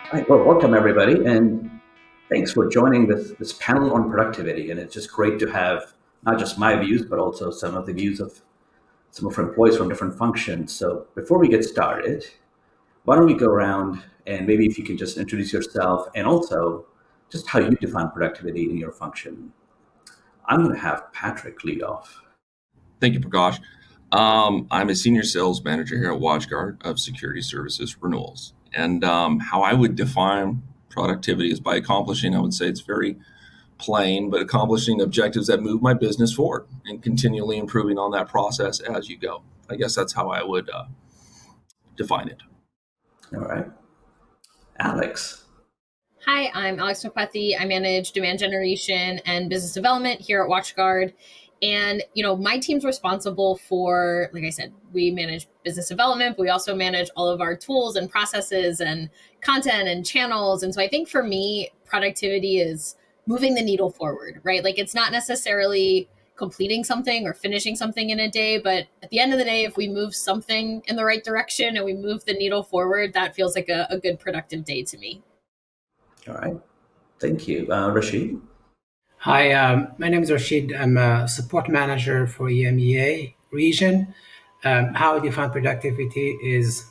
All right, well, welcome everybody, and thanks for joining this panel on productivity. And it's just great to have not just my views, but also some of the views of some of our employees from different functions. So before we get started, why don't we go around and maybe if you can just introduce yourself and also just how you define productivity in your function. I'm going to have Patrick lead off. Thank you, Prakash. I'm a senior sales manager here at WatchGuard of Security Services Renewals. And how I would define productivity is by accomplishing, I would say it's very plain, but accomplishing objectives that move my business forward and continually improving on that process as you go. I guess that's how I would define it. All right, Alex. Hi, I'm Alex McWethy. I manage demand generation and business development here at WatchGuard. And, my team's responsible for, like I said, we manage business development, but we also manage all of our tools and processes and content and channels. And so I think for me, productivity is moving the needle forward, right? Like it's not necessarily completing something or finishing something in a day, but at the end of the day, if we move something in the right direction and we move the needle forward, that feels like a good productive day to me. All right, thank you. Rachid. Hi, my name is Rachid. I'm a support manager for EMEA region. How I define productivity is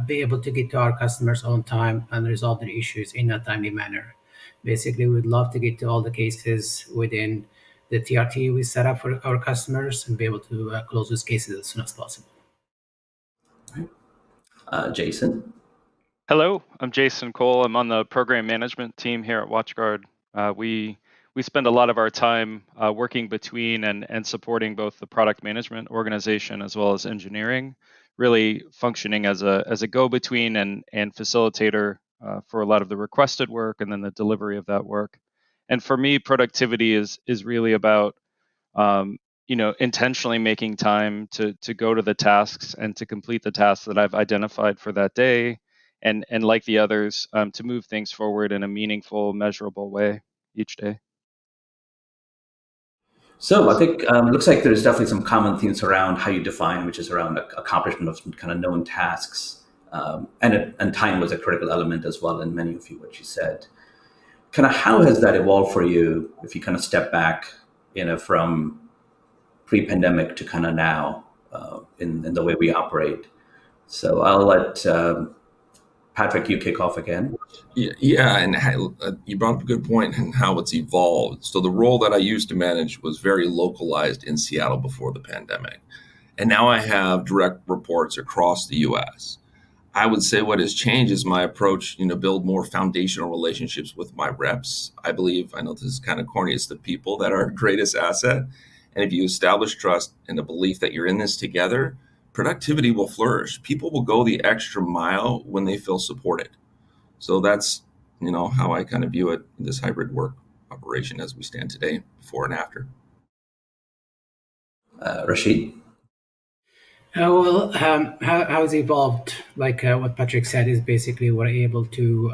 be able to get to our customers on time and resolve their issues in a timely manner. Basically, we'd love to get to all the cases within the TRT we set up for our customers and be able to close those cases as soon as possible. Jason. Hello, I'm Jason Cole. I'm on the program management team here at WatchGuard. We spend a lot of our time working between and supporting both the product management organization as well as engineering, really functioning as a go-between and facilitator for a lot of the requested work and then the delivery of that work. And for me, productivity is really about intentionally making time to go to the tasks and to complete the tasks that I've identified for that day, and like the others, to move things forward in a meaningful, measurable way each day. So I think looks like there's definitely some common themes around how you define, which is around accomplishment of some kind of known tasks, and time was a critical element as well in many of you what you said. Kind of how has that evolved for you if you kind of step back, from pre-pandemic to kind of now in the way we operate. So I'll let Patrick, you kick off again. Yeah, and you brought up a good point in how it's evolved. So the role that I used to manage was very localized in Seattle before the pandemic. And now I have direct reports across the US. I would say what has changed is my approach, build more foundational relationships with my reps. I believe, I know this is kind of corny, it's the people that are our greatest asset. And if you establish trust and the belief that you're in this together, productivity will flourish. People will go the extra mile when they feel supported. So that's, how I kind of view it, this hybrid work operation as we stand today, before and after. Rachid. How it's evolved, like what Patrick said, is basically we're able to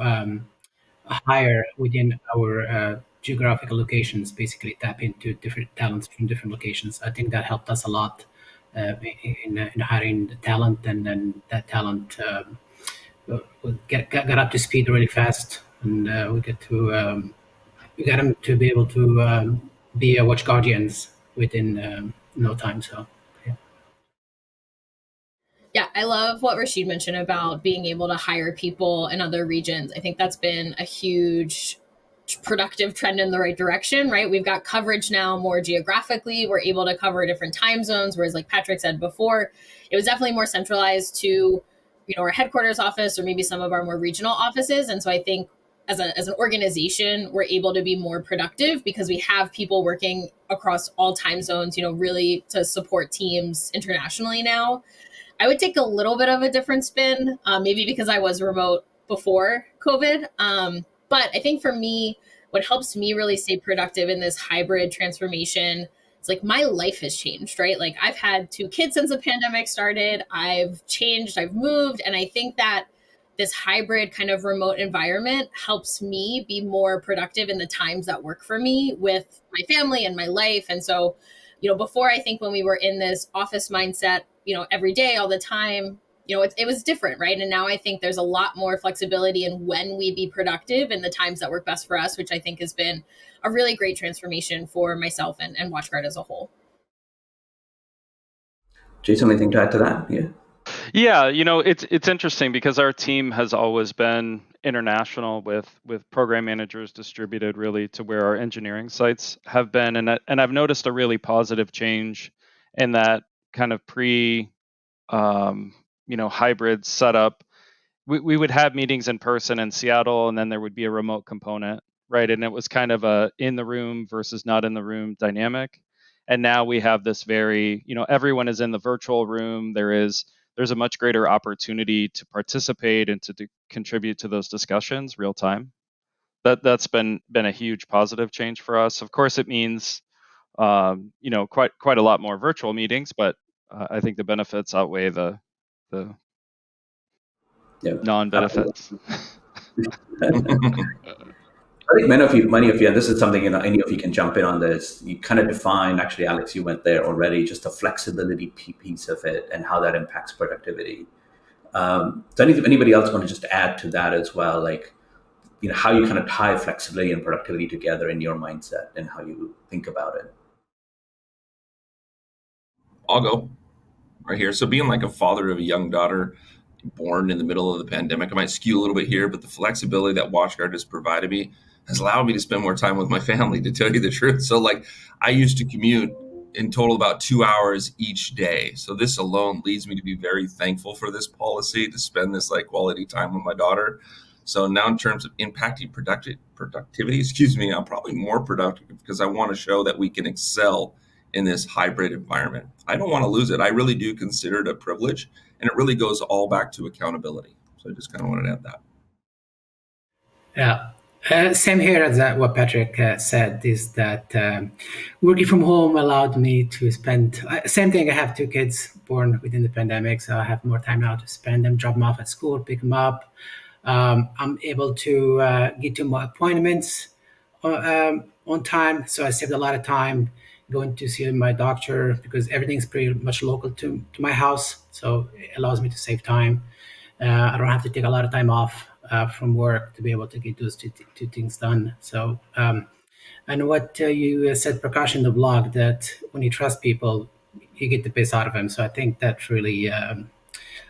hire within our geographical locations, basically tap into different talents from different locations. I think that helped us a lot in hiring the talent, and then that talent got up to speed really fast, and we got them to be able to be watch guardians within no time. So. Yeah, I love what Rachid mentioned about being able to hire people in other regions. I think that's been a huge productive trend in the right direction, right? We've got coverage now more geographically. We're able to cover different time zones, whereas like Patrick said before, it was definitely more centralized to, our headquarters office or maybe some of our more regional offices. And so I think as an organization, we're able to be more productive because we have people working across all time zones, really to support teams internationally now. I would take a little bit of a different spin, maybe because I was remote before COVID. But I think for me, what helps me really stay productive in this hybrid transformation is like my life has changed, right? Like I've had 2 kids since the pandemic started. I've changed, I've moved. And I think that this hybrid kind of remote environment helps me be more productive in the times that work for me with my family and my life. And so, before I think when we were in this office mindset, every day, all the time, it was different, right? And now I think there's a lot more flexibility in when we be productive and the times that work best for us, which I think has been a really great transformation for myself and WatchGuard as a whole. Jason, anything to add to that? Yeah. Yeah, it's interesting because our team has always been international with program managers distributed really to where our engineering sites have been, and I've noticed a really positive change in that kind of hybrid setup. We would have meetings in person in Seattle, and then there would be a remote component, right? And it was kind of a in the room versus not in the room dynamic. And now we have this very, everyone is in the virtual room. There's a much greater opportunity to participate and to contribute to those discussions real time. That's been a huge positive change for us. Of course, it means quite a lot more virtual meetings, but I think the benefits outweigh the Yeah. non-benefits. I think many of you, and this is something, any of you can jump in on this. You kind of define, actually, Alex, you went there already, just the flexibility piece of it and how that impacts productivity. So anybody else want to just add to that as well, like, how you kind of tie flexibility and productivity together in your mindset and how you think about it? I'll go right here. So being like a father of a young daughter born in the middle of the pandemic, I might skew a little bit here, but the flexibility that WatchGuard has provided me has allowed me to spend more time with my family, to tell you the truth. So like I used to commute in total about 2 hours each day. So this alone leads me to be very thankful for this policy, to spend this like quality time with my daughter. So now in terms of impacting productivity, I'm probably more productive because I want to show that we can excel in this hybrid environment. I don't want to lose it. I really do consider it a privilege, and it really goes all back to accountability. So I just kind of wanted to add that. Yeah. Same here as what Patrick said, is that working from home allowed me to spend, same thing, I have 2 kids born within the pandemic, so I have more time now to spend them, drop them off at school, pick them up. I'm able to get to my appointments on time, so I saved a lot of time going to see my doctor because everything's pretty much local to my house, so it allows me to save time. I don't have to take a lot of time off from work to be able to get those two things done. So, and what you said, Prakash, in the blog, that when you trust people, you get the best out of them. So I think that really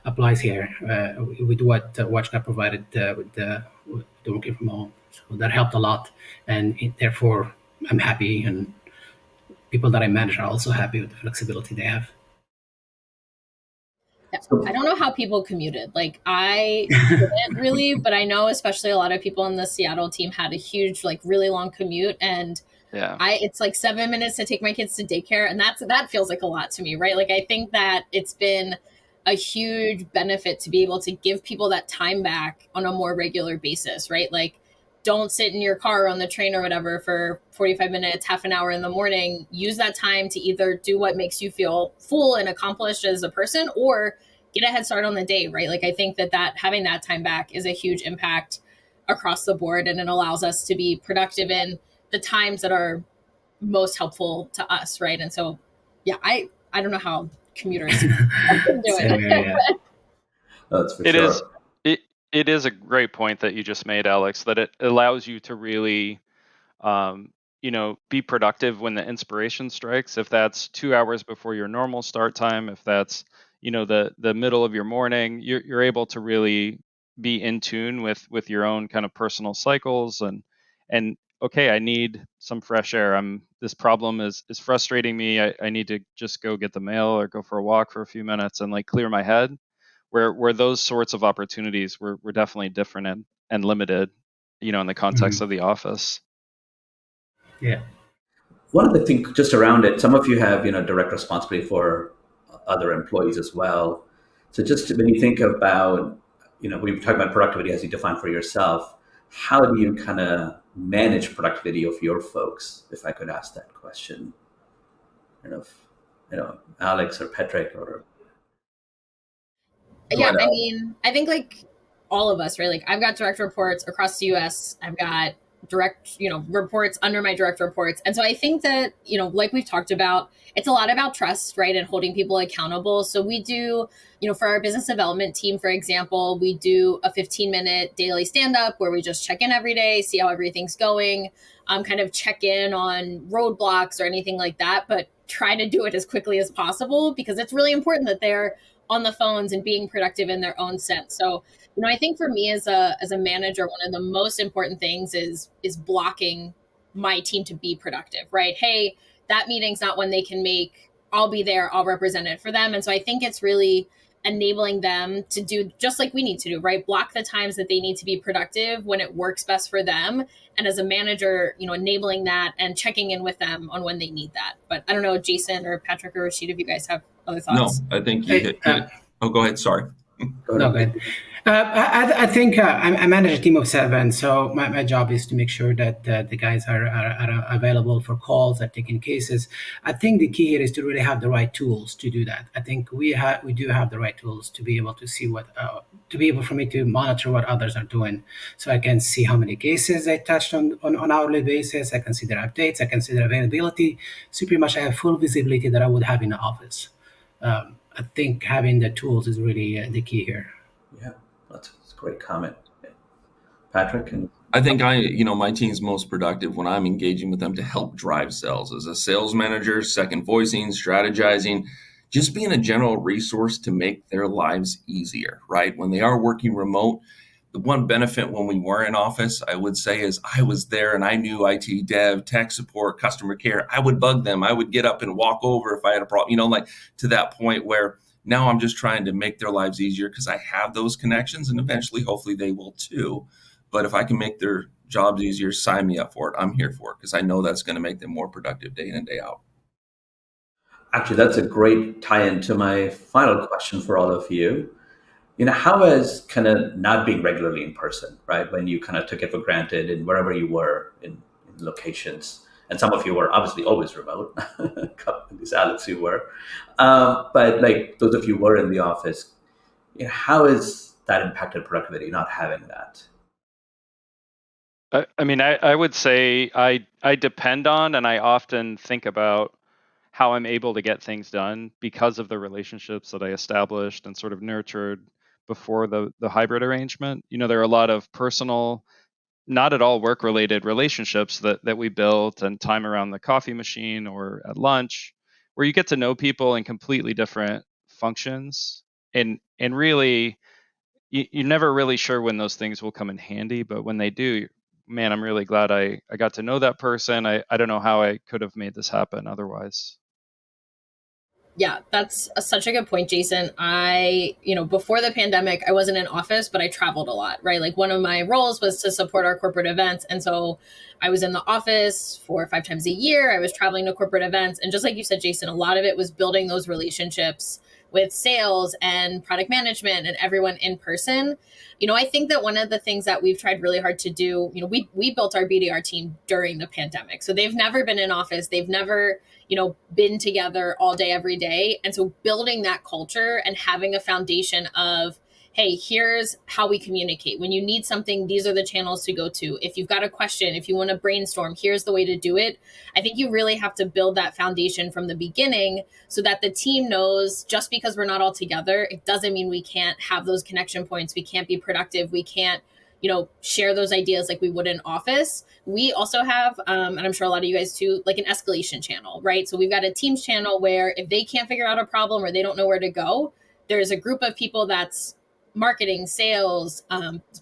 applies here with what WatchGuard provided with the working from home. So that helped a lot, and therefore I'm happy, and people that I manage are also happy with the flexibility they have. I don't know how people commuted. Like I didn't really, but I know especially a lot of people in the Seattle team had a huge, like really long commute, and it's like 7 minutes to take my kids to daycare, and that feels like a lot to me, right? Like I think that it's been a huge benefit to be able to give people that time back on a more regular basis, right? Like don't sit in your car on the train or whatever for 45 minutes, half an hour in the morning. Use that time to either do what makes you feel full and accomplished as a person, or get a head start on the day, right? Like I think that having that time back is a huge impact across the board, and it allows us to be productive in the times that are most helpful to us, right? And so, yeah, I don't know how commuters do it. That's for sure. It is a great point that you just made, Alex, that it allows you to really, be productive when the inspiration strikes. If that's 2 hours before your normal start time, if that's, the middle of your morning, you're able to really be in tune with your own kind of personal cycles and okay, I need some fresh air. This problem is frustrating me. I need to just go get the mail or go for a walk for a few minutes and like clear my head. Where those sorts of opportunities were definitely different and limited, in the context of the office. Yeah. One of the things just around it, some of you have, direct responsibility for other employees as well. So just when you think about, we've talked about productivity as you define for yourself, how do you kind of manage productivity of your folks? If I could ask that question, Alex or Patrick or. Yeah, I mean, I think like all of us, right? Like I've got direct reports across the US. I've got direct, reports under my direct reports. And so I think that, like we've talked about, it's a lot about trust, right? And holding people accountable. So we do, for our business development team, for example, we do a 15-minute daily stand-up where we just check in every day, see how everything's going, kind of check in on roadblocks or anything like that, but try to do it as quickly as possible because it's really important that they're on the phones and being productive in their own sense. So, I think for me as a manager, one of the most important things is blocking my team to be productive, right? Hey, that meeting's not one they can make. I'll be there. I'll represent it for them. And so I think it's really enabling them to do just like we need to do, right? Block the times that they need to be productive when it works best for them. And as a manager, enabling that and checking in with them on when they need that. But I don't know, Jason or Patrick or Rachid, if you guys have other thoughts. No, I think you hit it. Oh, go ahead. Sorry. No, go ahead. I think I manage a team of 7, so my job is to make sure that the guys are available for calls, are taking cases. I think the key here is to really have the right tools to do that. I think we do have the right tools to be able to see for me to monitor what others are doing, so I can see how many cases they touched on hourly basis. I can see their updates. I can see their availability. So pretty much I have full visibility that I would have in the office. I think having the tools is really the key here. Yeah, that's a great comment. Yeah. Patrick? I think my team's most productive when I'm engaging with them to help drive sales. As a sales manager, second voicing, strategizing, just being a general resource to make their lives easier, right? When they are working remote, the one benefit when we were in office, I would say, is I was there and I knew IT dev, tech support, customer care. I would bug them. I would get up and walk over if I had a problem, like to that point where now I'm just trying to make their lives easier because I have those connections, and eventually, hopefully they will too. But if I can make their jobs easier, sign me up for it. I'm here for it because I know that's going to make them more productive day in and day out. Actually, that's a great tie-in to my final question for all of you. How has kind of not being regularly in person, right? When you kind of took it for granted in wherever you were in locations, and some of you were obviously always remote, at least Alex, you were. But like those of you who were in the office, how has that impacted productivity, not having that? I would say I depend on and I often think about how I'm able to get things done because of the relationships that I established and sort of nurtured before the hybrid arrangement. There are a lot of personal, not at all work-related relationships that we built, and time around the coffee machine or at lunch, where you get to know people in completely different functions, and really, you're never really sure when those things will come in handy, but when they do, man, I'm really glad I got to know that person. I don't know how I could have made this happen otherwise. Yeah, that's such a good point, Jason. Before the pandemic, I wasn't in office, but I traveled a lot, right? Like one of my roles was to support our corporate events. And so I was in the office 4 or 5 times a year. I was traveling to corporate events. And just like you said, Jason, a lot of it was building those relationships with sales and product management and everyone in person. I think that one of the things that we've tried really hard to do, we built our BDR team during the pandemic. So they've never been in office. They've never been together all day, every day. And so building that culture and having a foundation of, hey, here's how we communicate. When you need something, these are the channels to go to. If you've got a question, if you want to brainstorm, here's the way to do it. I think you really have to build that foundation from the beginning so that the team knows just because we're not all together, it doesn't mean we can't have those connection points. We can't be productive. We can't share those ideas like we would in office. We also have, and I'm sure a lot of you guys too, like an escalation channel, right? So we've got a Teams channel where if they can't figure out a problem or they don't know where to go, there's a group of people that's marketing, sales,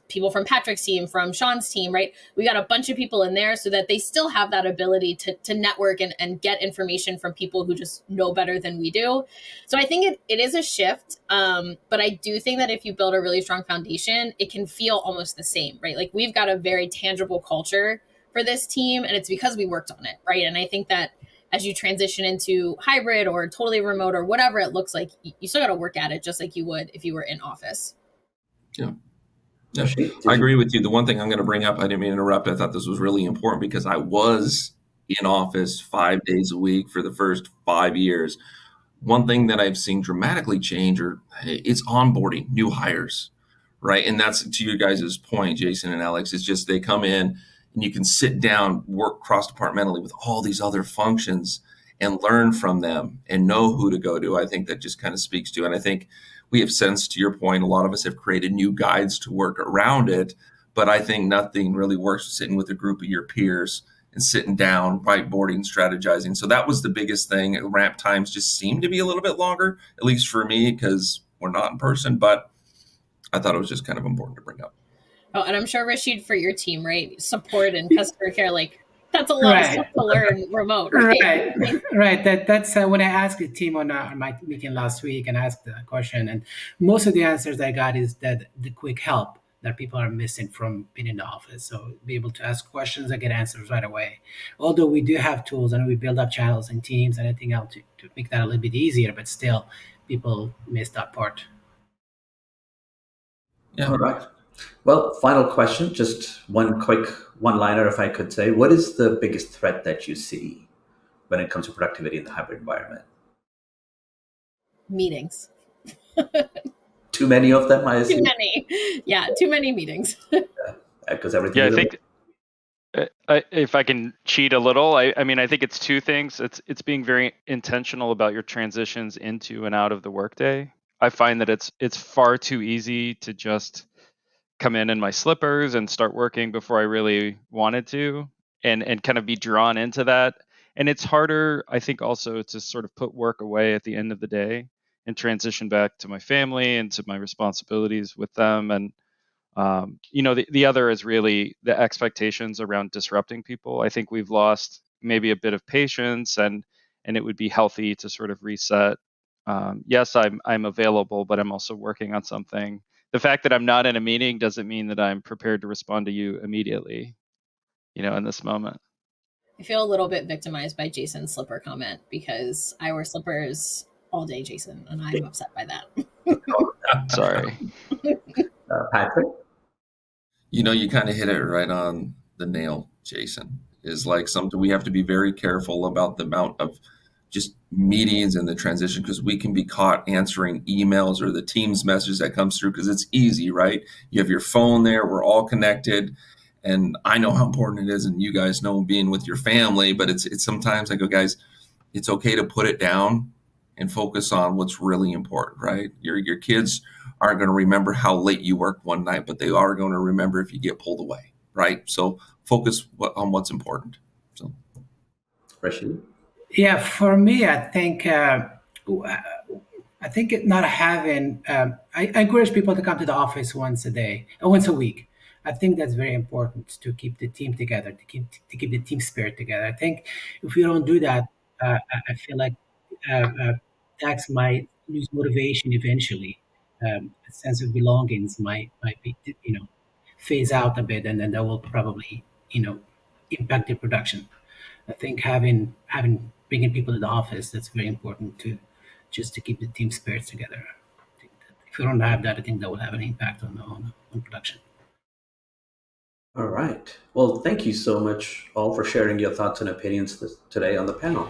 people from Patrick's team, from Sean's team, right? We got a bunch of people in there so that they still have that ability to network and get information from people who just know better than we do. So I think it is a shift, but I do think that if you build a really strong foundation, it can feel almost the same, right? Like we've got a very tangible culture for this team, and it's because we worked on it, right? And I think that as you transition into hybrid or totally remote or whatever it looks like, you still got to work at it just like you would if you were in office. Yeah. I agree with you. The one thing I'm going to bring up, I didn't mean to interrupt. I thought this was really important because I was in office 5 days a week for the first 5 years. One thing that I've seen dramatically change is onboarding new hires, right? And that's to you guys' point, Jason and Alex. It's just they come in, and you can sit down, work cross-departmentally with all these other functions and learn from them and know who to go to. I think that just kind of speaks to, and I think we have since, to your point, a lot of us have created new guides to work around it, but I think nothing really works sitting with a group of your peers and sitting down, whiteboarding, strategizing. So that was the biggest thing. Ramp times just seem to be a little bit longer, at least for me, because we're not in person, but I thought it was just kind of important to bring up. Oh, and I'm sure, Rachid, for your team, right? Support and customer care, like that's a lot of stuff to learn remote, right? Right. That's when I asked the team on my meeting last week and asked the question, and most of the answers I got is that the quick help that people are missing from being in the office. So be able to ask questions and get answers right away. Although we do have tools and we build up channels and teams and anything else to make that a little bit easier, but still people miss that part. Yeah. All right. Well, final question, just one quick one-liner, if I could say. What is the biggest threat that you see when it comes to productivity in the hybrid environment? Meetings. Too many of them, I assume? Too many. Yeah, too many meetings. Because everything. Yeah, I think if I can cheat a little, I mean, I think it's two things. It's being very intentional about your transitions into and out of the workday. I find that it's far too easy to just come in my slippers and start working before I really wanted to, and kind of be drawn into that. And it's harder, I think, also to sort of put work away at the end of the day and transition back to my family and to my responsibilities with them. And the other is really the expectations around disrupting people. I think we've lost maybe a bit of patience, and it would be healthy to sort of reset. Yes, I'm available, but I'm also working on something. The fact that I'm not in a meeting doesn't mean that I'm prepared to respond to you immediately, in this moment. I feel a little bit victimized by Jason's slipper comment because I wear slippers all day, Jason, and I'm upset by that. Sorry. Patrick? You kind of hit it right on the nail, Jason. Is like something we have to be very careful about the amount of just meetings and the transition, because we can be caught answering emails or the Teams message that comes through because it's easy, right? You have your phone there, we're all connected. And I know how important it is, and you guys know being with your family, but it's sometimes I go, guys, it's okay to put it down and focus on what's really important, right? Your kids aren't going to remember how late you worked one night, but they are going to remember if you get pulled away, right? So focus on what's important. So, Rachid? Yeah, for me, I think not having. I encourage people to come to the office once a week. I think that's very important to keep the team together, to keep the team spirit together. I think if we don't do that, I feel like tax might lose motivation eventually. A sense of belongings might be phase out a bit, and then that will probably impact the production. I think having bringing people to the office, that's very important to keep the team spirits together. I think that if we don't have that, I think that will have an impact on production. All right. Well, thank you so much all for sharing your thoughts and opinions today on the panel.